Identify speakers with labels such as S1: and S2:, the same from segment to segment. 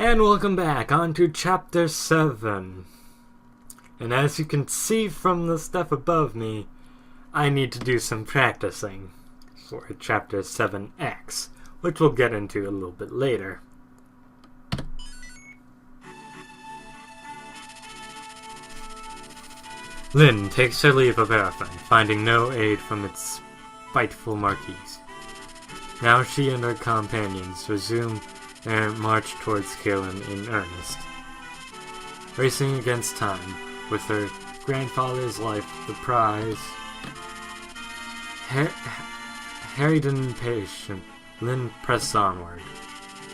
S1: And welcome back on to Chapter 7. And as you can see from the stuff above me, I need to do some practicing for Chapter 7X, which we'll get into a little bit later. Lynn takes her leave of Arafan, finding no aid from its spiteful Marquis. Now she and her companions resume their march towards Kaelin in earnest, racing against time, with her grandfather's life the prize. Harried and impatient, Lynn presses onward.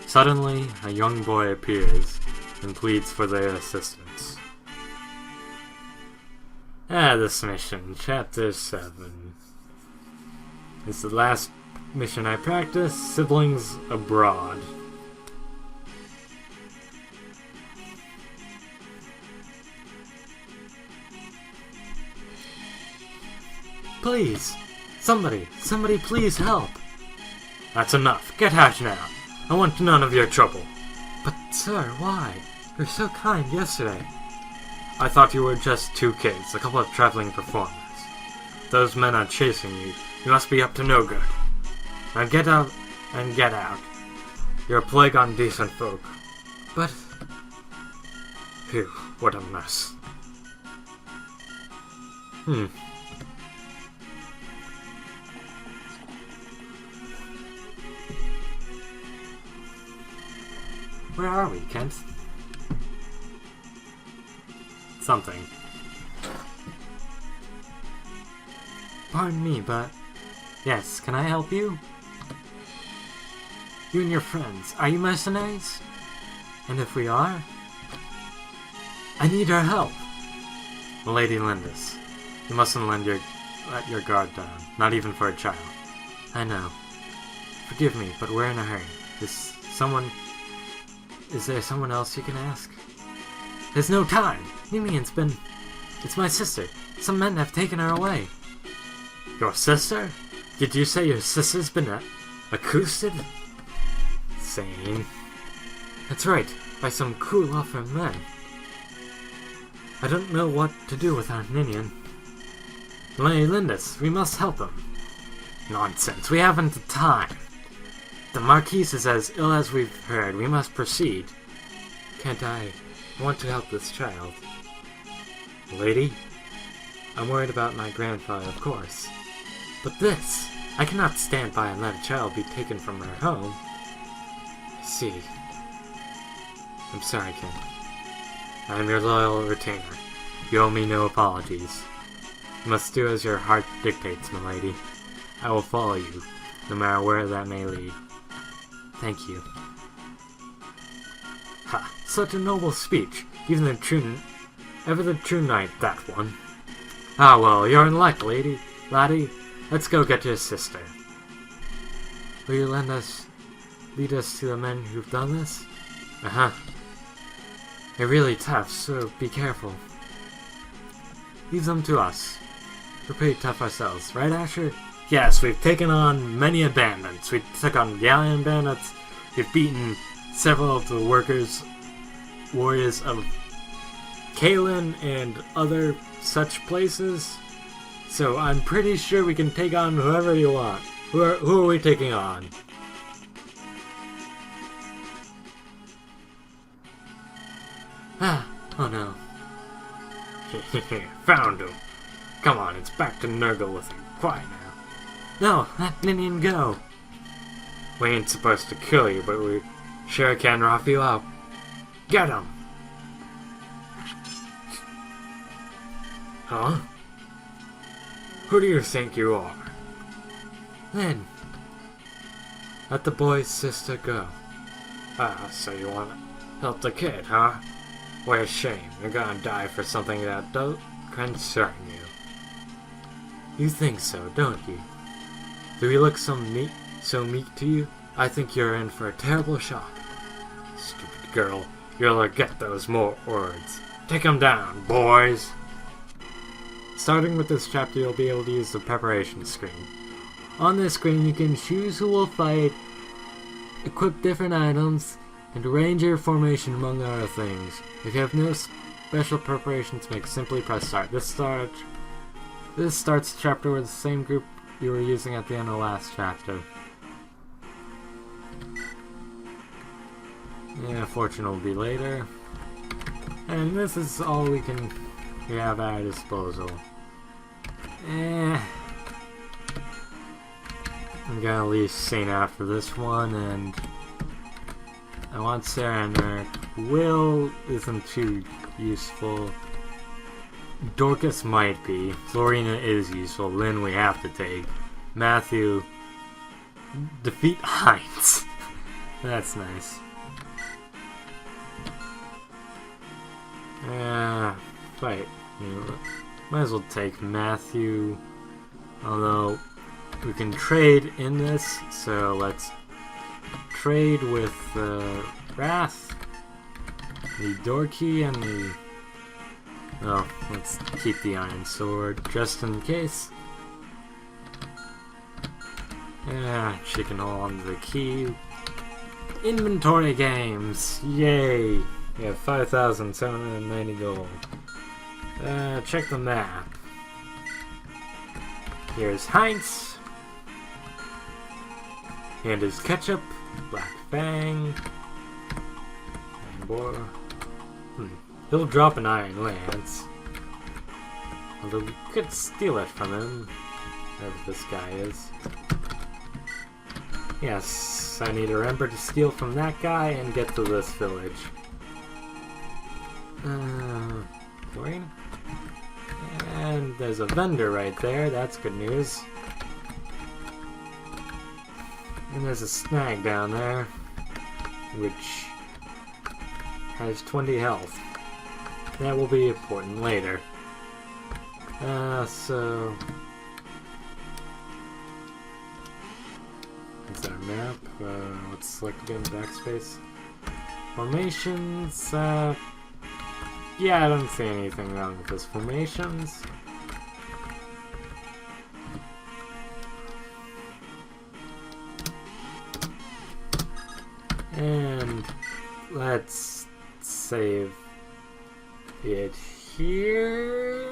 S1: Suddenly, a young boy appears and pleads for their assistance. This mission, Chapter 7. It's the last mission I practiced, Siblings Abroad. Please! Somebody please help! That's enough. Get out now. I want none of your trouble. But, sir, why? You were so kind yesterday. I thought you were just two kids, a couple of traveling performers. Those men are chasing you. You must be up to no good. Now get out and get out. You're a plague on decent folk. But... Phew, what a mess. Where are we, Kent? Something. Pardon me, but... Yes, can I help you? You and your friends, are you mercenaries? And if we are? I need your help! Lady Lindis, you mustn't let your guard down, not even for a child. I know. Forgive me, but we're in a hurry. Is there someone else you can ask? There's no time! It's my sister. Some men have taken her away. Your sister? Did you say your sister's been accosted? Sane. That's right, by some cruel offer men. I don't know what to do with our Ninian. Lady Lindis, we must help him. Nonsense, we haven't the time. The Marquis is as ill as we've heard. We must proceed. Can't I want to help this child? Lady? I'm worried about my grandfather, of course. But this! I cannot stand by and let a child be taken from her home. I see. I'm sorry, Ken. I am your loyal retainer. You owe me no apologies. You must do as your heart dictates, my lady. I will follow you, no matter where that may lead. Thank you. Ha! Such a noble speech. Ever the true knight, that one. Ah well, you're in luck, laddie. Let's go get your sister. Will you lead us to the men who've done this? Uh-huh. They're really tough, so be careful. Leave them to us. We're pretty tough ourselves, right, Asher? Yes, we've taken on many a bandits. We took on galleon bandits. We've beaten several of the warriors of Kaelin and other such places. So I'm pretty sure we can take on whoever you want. Who are we taking on? Oh no. Found him. Come on, it's back to Nurgle with him. Quiet now. No, let Ninian go. We ain't supposed to kill you, but we sure can rough you up. Get him! Huh? Who do you think you are? Lynn. Let the boy's sister go. Ah, so you want to help the kid, huh? What a shame. You're gonna die for something that don't concern you. You think so, don't you? Do we look so meek to you? I think you're in for a terrible shock. Stupid girl, you'll get those more words. Take them down, boys! Starting with this chapter, you'll be able to use the preparation screen. On this screen, you can choose who will fight, equip different items, And arrange your formation among other things. If you have no special preparations to make, simply press start. This starts the chapter with the same group you were using at the end of the last chapter. Yeah, fortune will be later. And this is all we have at our disposal. I'm gonna leave Saint after this one, and I want Sarah and Eric. Will isn't too useful. Dorcas might be. Florina is useful. Lynn we have to take. Matthew, defeat Heinz. That's nice. Fight. Might as well take Matthew. Although we can trade in this, so let's trade with Wrath, the Dorky, and the... Oh, let's keep the Iron Sword, just in case. Yeah, she can hold on to the key. Inventory games! Yay! We have 5,790 gold. Check the map. Here's Heinz. And his Ketchup. Black Fang. And boy. He'll drop an Iron Lance. Although we could steal it from him. Whoever this guy is. Yes, I need to remember to steal from that guy and get to this village. Chlorine? And there's a vendor right there, that's good news. And there's a snag down there, which has 20 health. That will be important later. So... That's our map. Let's select again, backspace. Formations, yeah, I don't see anything wrong with those formations. And let's save it here.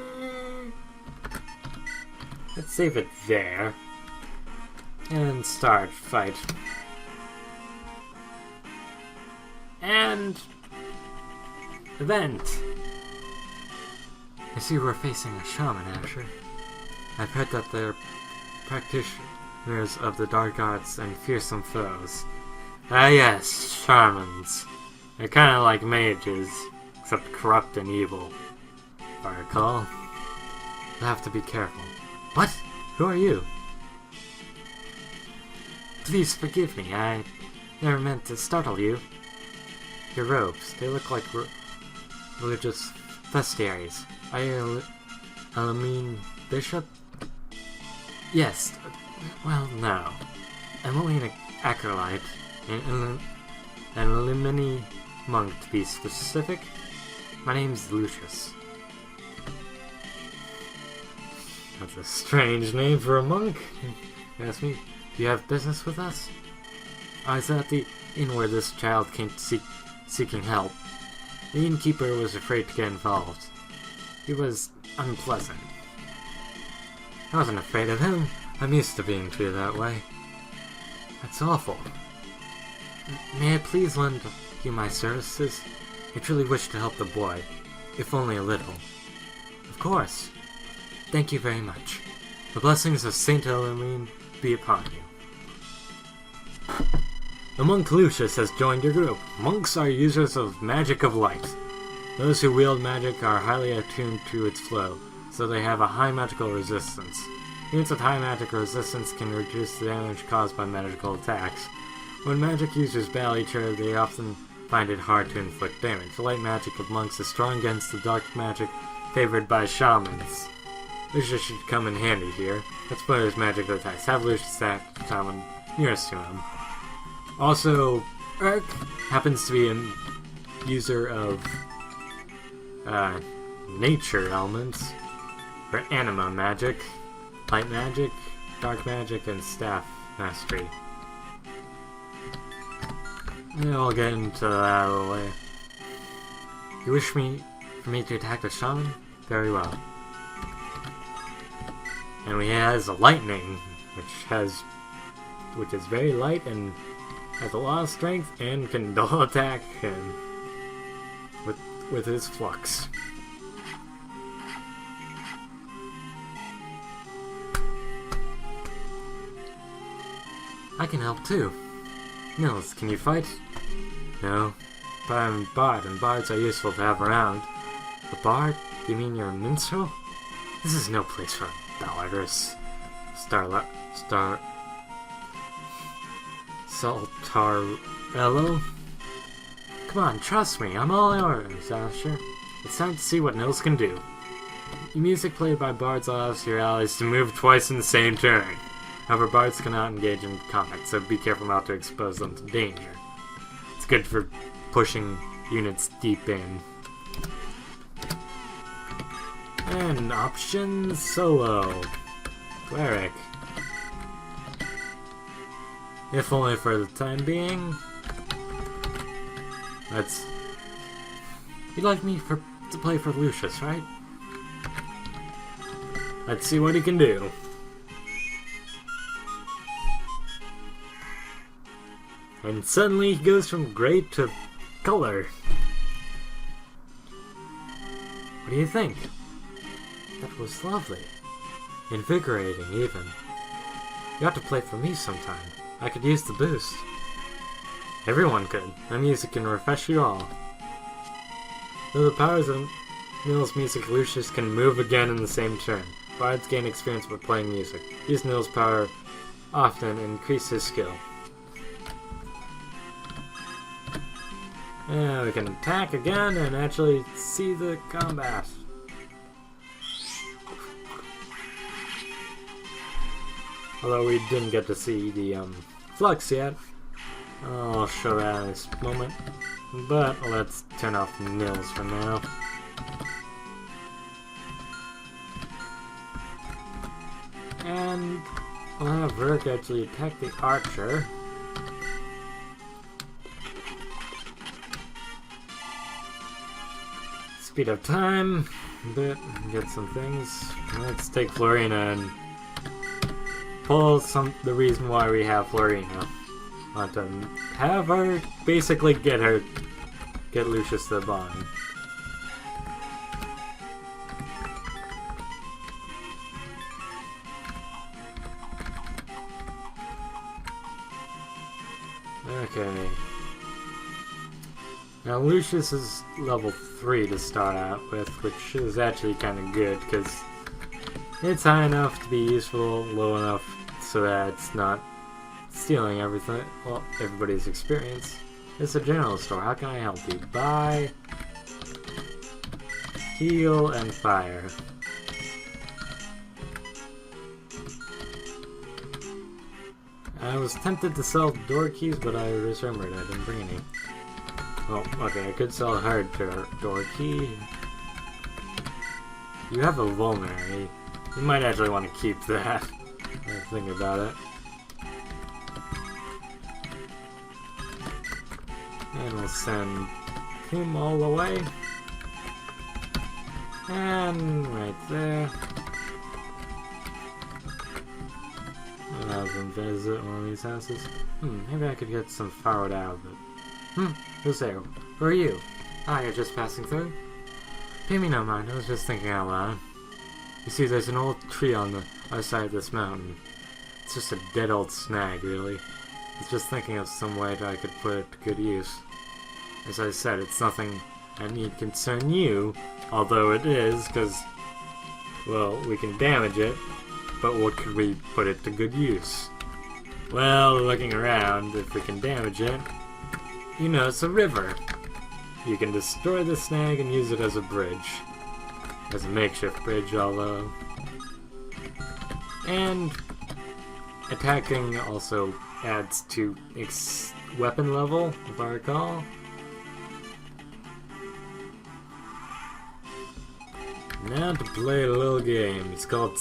S1: Let's save it there. And start fight. And event. I see we're facing a shaman, Asher. I've heard that they're practitioners of the dark arts and fearsome foes. Ah yes, shamans. They're kinda like mages, except corrupt and evil, if I recall. You'll have to be careful. What? Who are you? Please forgive me, I never meant to startle you. Your robes, they look like religious vestiaries. Are you a Lamine bishop? Yes. Well, no. I'm only an acolyte. An Limini monk, to be specific. My name's Lucius. That's a strange name for a monk. You ask me, do you have business with us? I was at the inn where this child came seeking help. The innkeeper was afraid to get involved. He was unpleasant. I wasn't afraid of him. I'm used to being treated that way. That's awful. May I please lend you my services? I truly wish to help the boy, if only a little. Of course. Thank you very much. The blessings of Saint Elamine be upon you. The monk Lucius has joined your group. Monks are users of magic of light. Those who wield magic are highly attuned to its flow, so they have a high magical resistance. Units with high magical resistance can reduce the damage caused by magical attacks. When magic users battle each other, they often find it hard to inflict damage. The light magic of monks is strong against the dark magic favored by shamans. Lucius should come in handy here. Let's put his magical attacks. Have Lucius attack the shaman nearest to him. Also, Eric happens to be a user of nature elements, or anima magic, light magic, dark magic, and staff mastery. Yeah, I'll get into that out of the way. You wish for me to attack the shaman? Very well. And we has a lightning, which is very light and has a lot of strength and can double attack him with his flux. I can help too. Nils, can you fight? No, but I'm a bard, and bards are useful to have around. A bard? You mean you're a minstrel? This is no place for balladers. Saltarello? Come on, trust me, I'm all yours, Asher. It's time to see what Nils can do. The music played by bards allows your allies to move twice in the same turn. However, bards cannot engage in combat, so be careful not to expose them to danger. It's good for pushing units deep in. And option solo. Cleric. If only for the time being. You'd like me to play for Lucius, right? Let's see what he can do. And suddenly he goes from gray to color. What do you think? That was lovely. Invigorating, even. You ought to play for me sometime. I could use the boost. Everyone could. My music can refresh you all. Though the powers of Nils' music, Lucius can move again in the same turn. Bards gain experience by playing music. Use Nils' power often and increase his skill. Yeah, we can attack again and actually see the combat. Although we didn't get to see the flux yet. I'll show that in this moment. But let's turn off Nils for now. And I'll have Verk actually attack the archer. Speed up time a bit, get some things. Let's take Florina and pull the reason why we have Florina. Want to have her basically get Lucius the bond. Okay. Now Lucius is level 3 to start out with, which is actually kind of good because it's high enough to be useful, low enough so that it's not stealing everything, well, everybody's experience. It's a general store. How can I help you? Buy, heal, and fire. I was tempted to sell door keys, but I remembered I didn't bring any. Oh, okay, I could sell a hard door key. You have a vulnerary. You might actually want to keep that. Think about it. And we'll send him all the way. And right there. I'll have him visit one of these houses. Maybe I could get some firewood out of it. Who's there? Who are you? Ah, you're just passing through? Pay me no mind, I was just thinking out loud. You see, there's an old tree on the other side of this mountain. It's just a dead old snag, really. I was just thinking of some way that I could put it to good use. As I said, it's nothing that need concern you, although it is, because, well, we can damage it, but what could we put it to good use? Well, looking around, if we can damage it, you know, it's a river. You can destroy the snag and use it as a bridge. As a makeshift bridge, although. And attacking also adds to weapon level, if I recall. Now to play a little game. It's called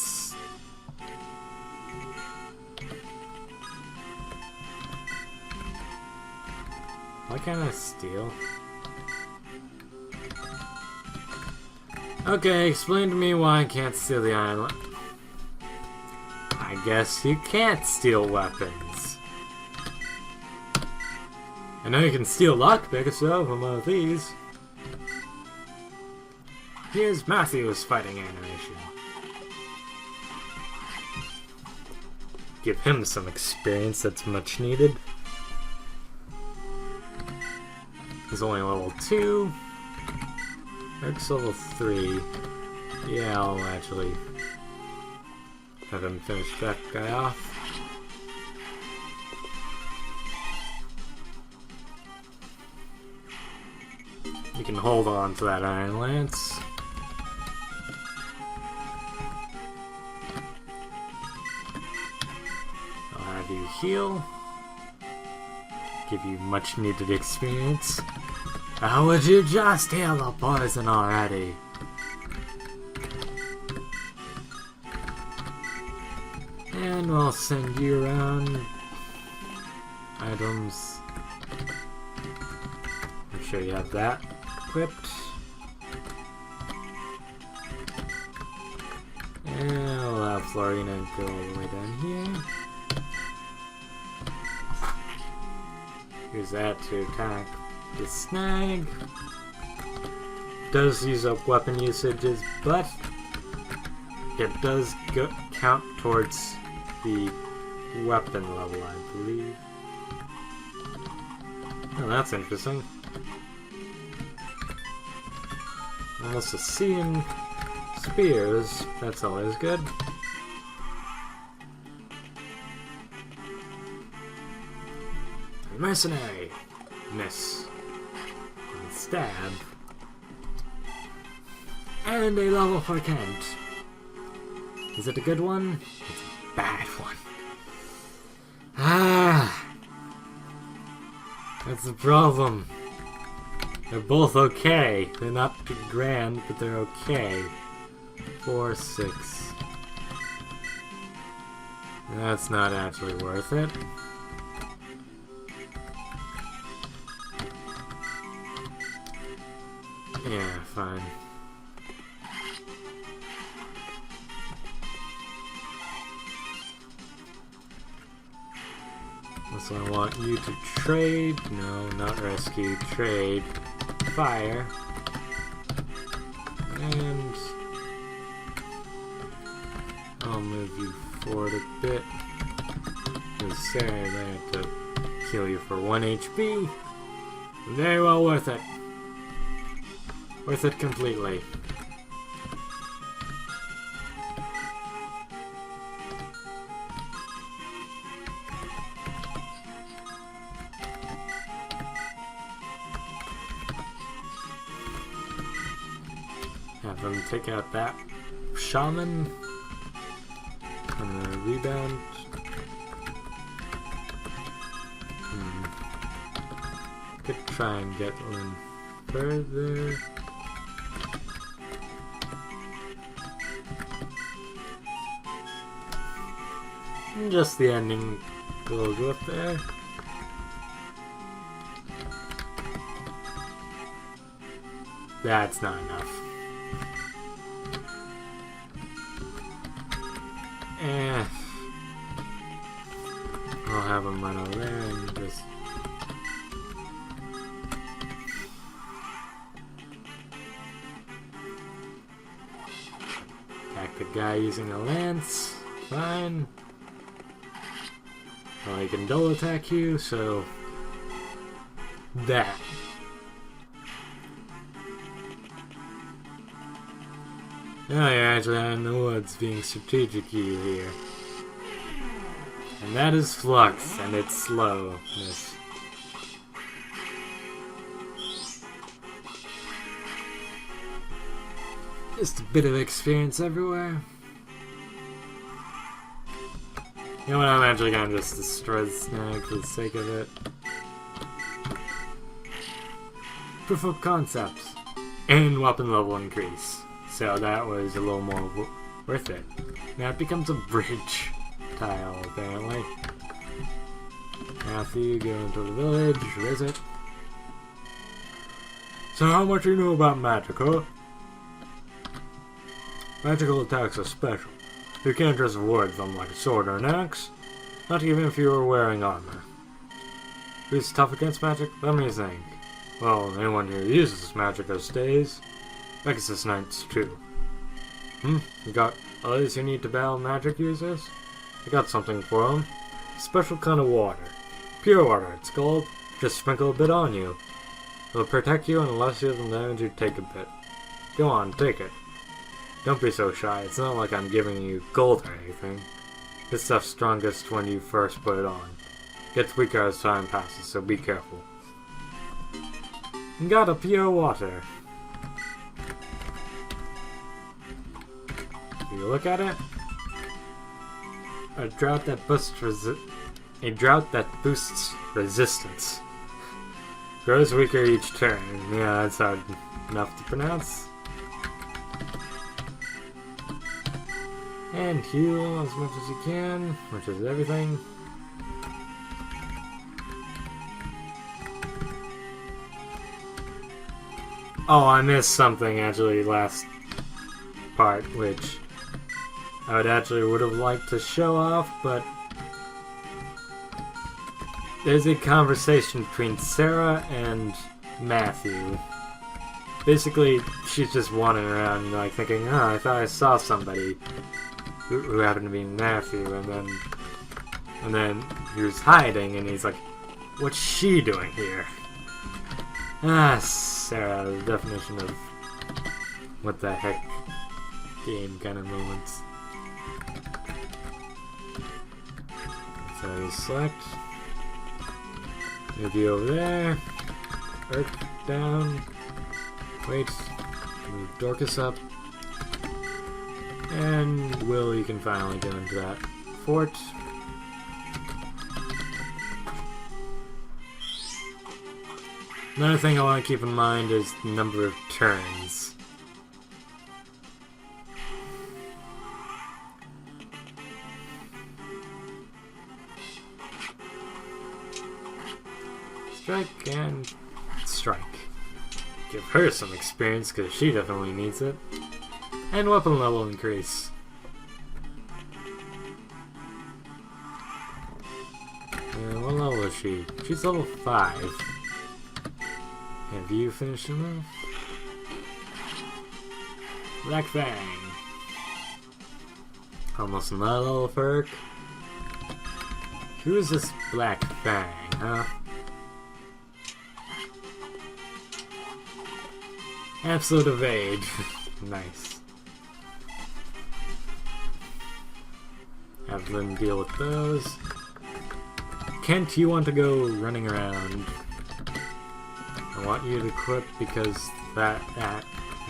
S1: Why can't I steal? Okay, explain to me why I can't steal the island. I guess you can't steal weapons. I know you can steal lockpicks though from one of these. Here's Matthew's fighting animation. Give him some experience that's much needed. He's only level 2. Eric's level 3. Yeah, I'll actually have him finish that guy off. You can hold on to that Iron Lance. I'll have you heal. Give you much needed experience. How would you just heal the poison already? And we'll send you around items. Make sure you have that equipped. And we'll have Florina go all the way down here. Use that to attack the snag. Does use up weapon usages, but it does count towards the weapon level, I believe. Oh, that's interesting. Almost a C in spears. That's always good. Mercenary. Miss. And stab. And a level for Kent. Is it a good one? It's a bad one. Ah! That's the problem. They're both okay. They're not grand, but they're okay. 4, 6. That's not actually worth it. Yeah, fine. So I want you to trade. No, not rescue. Trade. Fire. And I'll move you forward a bit. Necessary, I have to kill you for 1 HP. Very well worth it. Worth it completely. Have them take out that shaman. And rebound. Could try and get one further. And just the ending will go up there. That's not enough. I'll have him run over there and just... attack the guy using a lance. Fine. Well, he can double attack you, so... that. Oh, you're actually out in the woods being strategic you here. And that is Flux, and it's slowness. Just a bit of experience everywhere. You know what, I'm actually gonna just destroy the snag for the sake of it. Proof of concepts. And weapon level increase. So that was a little more worth it. Now it becomes a bridge tile, apparently. Matthew, go into the village, visit. So how much you know about magic, huh? Magical attacks are special. You can't just avoid them like a sword or an axe. Not even if you were wearing armor. Who's tough against magic? Let me think. Well, anyone who uses magic those days. Pegasus Knights, too. You got others you need to battle magic users? I got something for them. Special kind of water. Pure water, it's called. Just sprinkle a bit on you. It'll protect you unless you're the damage you take a bit. Go on, take it. Don't be so shy, it's not like I'm giving you gold or anything. This stuff's strongest when you first put it on. Gets weaker as time passes, so be careful. Got a pure water. You look at it. A drought that boosts resistance. Grows weaker each turn. Yeah, that's hard enough to pronounce. And heal as much as you can, which is everything. Oh, I missed something actually last part, which I would have liked to show off, but there's a conversation between Sarah and Matthew. Basically, she's just wandering around, like, thinking, oh, I thought I saw somebody who happened to be Matthew, and then he was hiding, and he's like, what's she doing here? Ah, Sarah, the definition of what the heck game kind of moments. So you select, move you over there, Urk down, wait, move Dorcas up, and Will, you can finally go into that fort. Another thing I want to keep in mind is the number of turns. Strike and strike. Give her some experience because she definitely needs it. And weapon level increase. And what level is she? She's level 5. Have you finished him off? Black Fang. Almost another level perk. Who is this Black Fang, huh? Absolute evade. Nice. Have them deal with those. Kent, you want to go running around. I want you to quit because that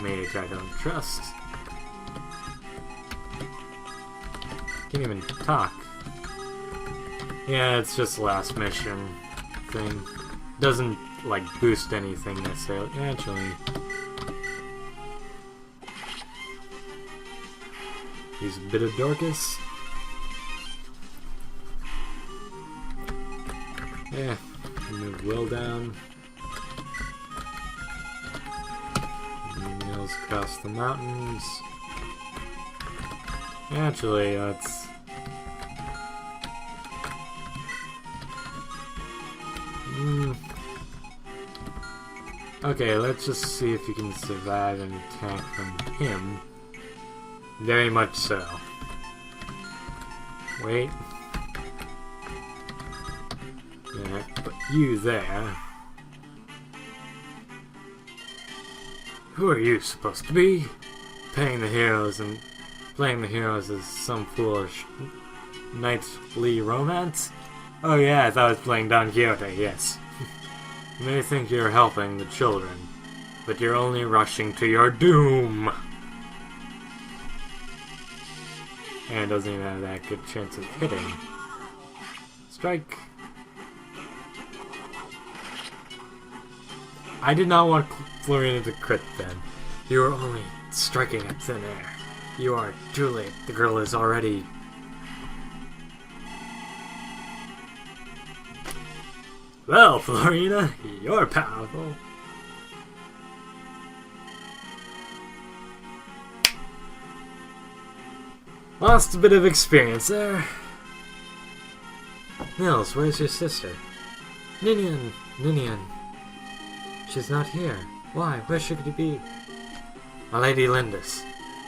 S1: mage I don't trust. Can't even talk. Yeah, it's just last mission thing. Doesn't like boost anything necessarily. Actually, use a bit of Dorcas. Yeah, move Will down. Nails across the mountains. Actually, let's. Okay, let's just see if you can survive an attack from him. Very much so. Wait. Yeah, put you there. Who are you supposed to be? Playing the heroes as some foolish knightly romance? Oh yeah, I thought I was playing Don Quixote, yes. You may think you're helping the children, but you're only rushing to your doom! And it doesn't even have that good chance of hitting. Strike! I did not want Florina to crit then. You were only striking at thin air. You are too late. The girl is already... Well, Florina, you're powerful. Lost a bit of experience there. Nils, where's your sister? Ninian. She's not here. Why? Where should she be? My Lady Lindis.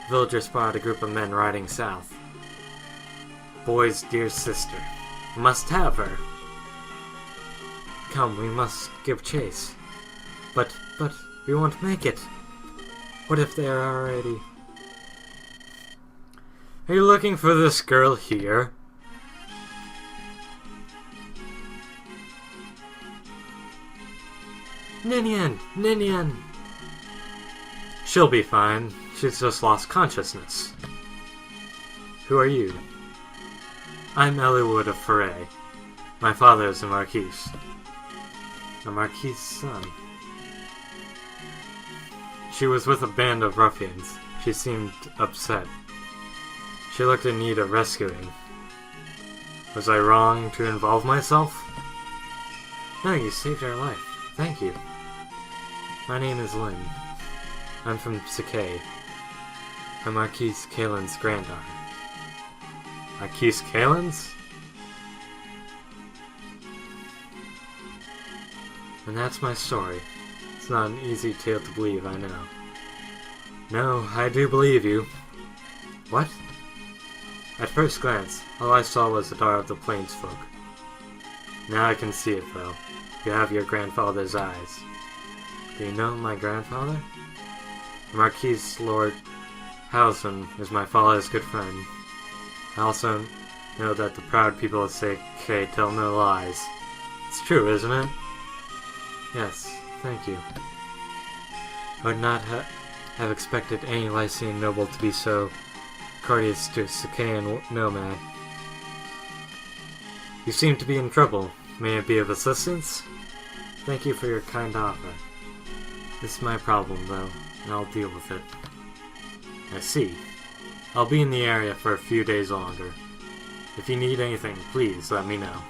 S1: Villagers spotted a group of men riding south. Boy's dear sister. Must have her. Come, we must give chase. But, we won't make it. What if they are already... Are you looking for this girl here? Ninian! She'll be fine. She's just lost consciousness. Who are you? I'm Eliwood of Frail. My father is a Marquis. A Marquis' son. She was with a band of ruffians. She seemed upset. She looked in need of rescuing. Was I wrong to involve myself? No, you saved our life. Thank you. My name is Lynn. I'm from Sakay. I'm Marquis Kalen's granddaughter. Marquis Kalen's? And that's my story. It's not an easy tale to believe, I know. No, I do believe you. What? At first glance, all I saw was the daughter of the plains folk. Now I can see it, though. You have your grandfather's eyes. Do you know my grandfather? The Marquis Lord Howson is my father's good friend. I also know that the proud people of Sakay tell no lies. It's true, isn't it? Yes, thank you. I would not have expected any Lycian noble to be so courteous to a Sakayan nomad. You seem to be in trouble. May it be of assistance? Thank you for your kind offer. This is my problem, though, and I'll deal with it. I see. I'll be in the area for a few days longer. If you need anything, please let me know.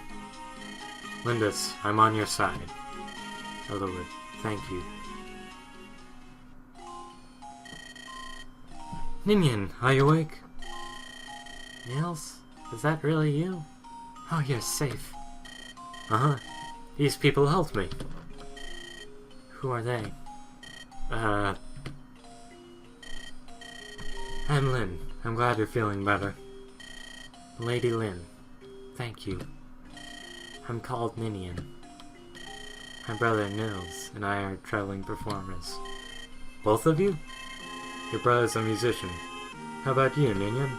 S1: Lindis, I'm on your side. Eliwood, thank you. Ninian, are you awake? Nils, is that really you? Oh, you're safe. Uh-huh. These people helped me. Who are they? I'm Lynn. I'm glad you're feeling better. Lady Lynn. Thank you. I'm called Ninian. My brother Nils and I are traveling performers. Both of you? Your brother's a musician. How about you, Ninian?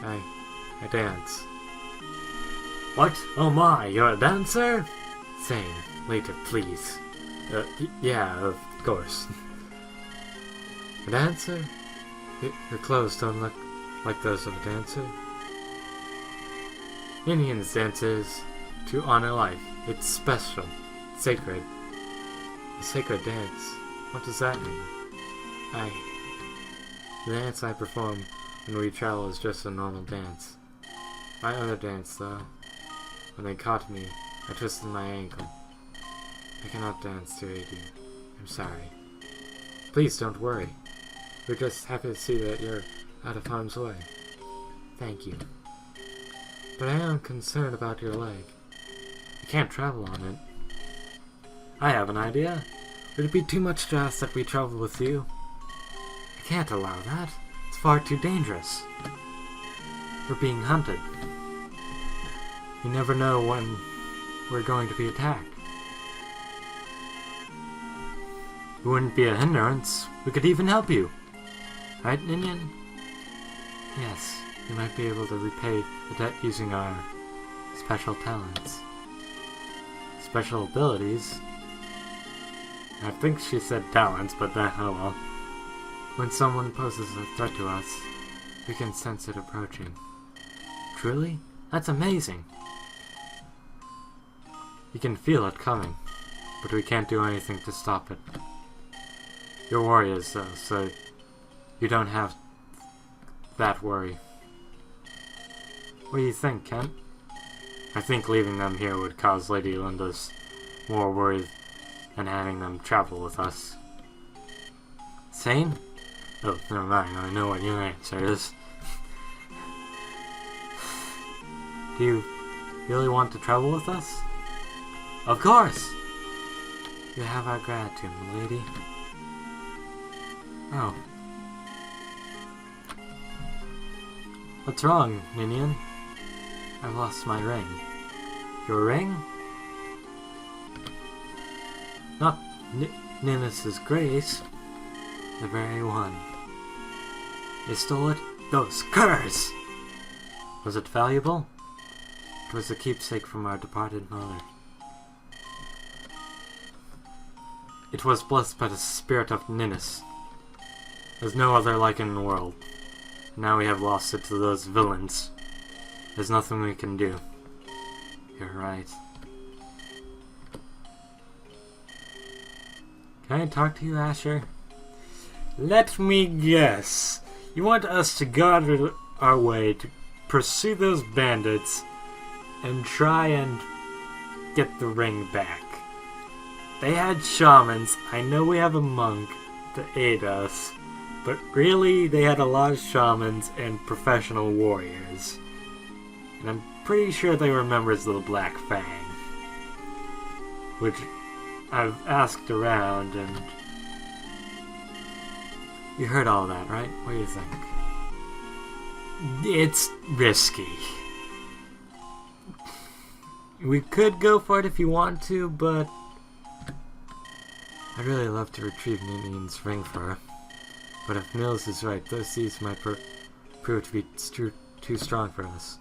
S1: I dance. What? Oh my, you're a dancer? Sing. Later, please. Yeah, of course. A dancer? Your clothes don't look like those of a dancer. Ninian's dance is to honor life. It's special. Sacred. A sacred dance. What does that mean? The dance I perform when we travel is just a normal dance. My other dance, though, when they caught me, I twisted my ankle. I cannot dance to aid you. I'm sorry. Please don't worry. We're just happy to see that you're out of harm's way. Thank you. But I am concerned about your leg. You can't travel on it. I have an idea. Would it be too much to ask that we travel with you? I can't allow that. It's far too dangerous. We're being hunted. You never know when we're going to be attacked. It wouldn't be a hindrance. We could even help you. Right, Ninian? Yes, we might be able to repay the debt using our special talents. Special abilities? I think she said talents, but oh well. When someone poses a threat to us, we can sense it approaching. Truly? That's amazing! You can feel it coming, but we can't do anything to stop it. You're warriors, though, so you don't have that worry. What do you think, Kent? I think leaving them here would cause Lady Lindis more worry than having them travel with us. Sane? Oh, never mind, I know what your answer is. Do you really want to travel with us? Of course! You have our gratitude, milady. Oh. What's wrong, Ninian? I've lost my ring. Your ring? Not Ninus's grace. The very one. You stole it? Those curs! Was it valuable? It was a keepsake from our departed mother. It was blessed by the spirit of Ninus. There's no other like it in the world. Now we have lost it to those villains. There's nothing we can do. You're right. Can I talk to you, Asher? Let me guess. You want us to go out of our way to pursue those bandits and try and get the ring back. They had shamans. I know we have a monk to aid us, but really they had a lot of shamans and professional warriors. And I'm pretty sure they were members of the Black Fang. Which I've asked around, and you heard all that, right? What do you think? It's risky. We could go for it if you want to, but I'd really love to retrieve Ninian's ring for her. But if Mills is right, those seeds might prove to be too strong for us.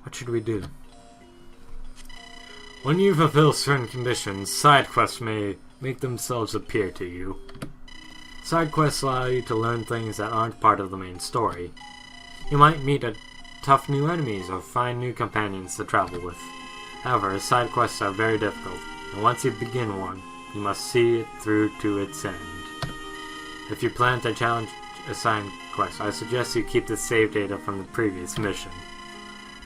S1: What should we do? When you fulfill certain conditions, side quests may make themselves appear to you. Side quests allow you to learn things that aren't part of the main story. You might meet tough new enemies or find new companions to travel with. However, side quests are very difficult, and once you begin one, you must see it through to its end. If you plan to challenge a side quest, I suggest you keep the save data from the previous mission.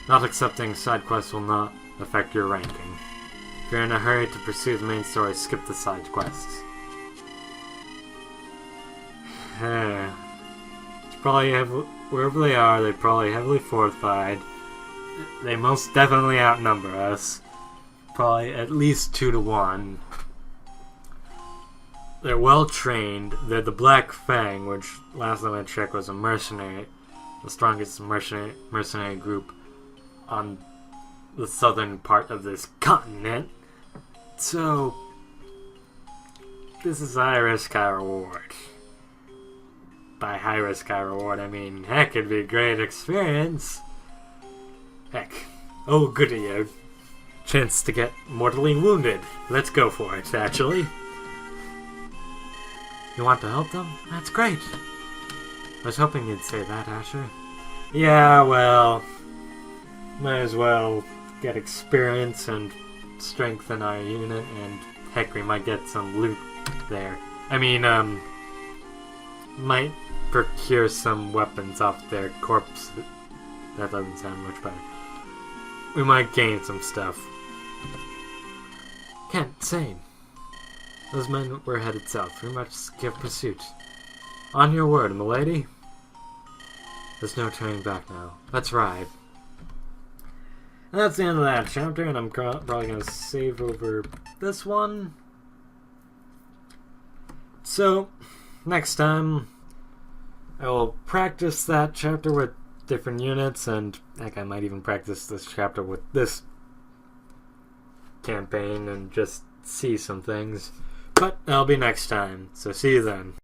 S1: Not accepting side quests will not affect your ranking. If you're in a hurry to pursue the main story, skip the side quests. It's probably wherever they are, they're probably heavily fortified. They most definitely outnumber us. Probably at least 2 to 1. They're well trained. They're the Black Fang, which last time I checked was a mercenary, the strongest mercenary group on the southern part of this continent. So this is high risk, high reward. By high risk, high reward, I mean, heck, it'd be a great experience. Heck. Oh, goody, a chance to get mortally wounded. Let's go for it, actually. You want to help them? That's great. I was hoping you'd say that, Asher. Yeah, well, might as well get experience and strengthen our unit, and heck, we might get some loot there. I mean, might procure some weapons off their corpse. That doesn't sound much better. We might gain some stuff. Can't say. Those men were headed south. We must give pursuit. On your word, milady. There's no turning back now. Let's ride. And that's the end of that chapter, and I'm probably going to save over this one. So, next time, I will practice that chapter with different units, and heck, I might even practice this chapter with this campaign and just see some things. But that'll be next time, so see you then.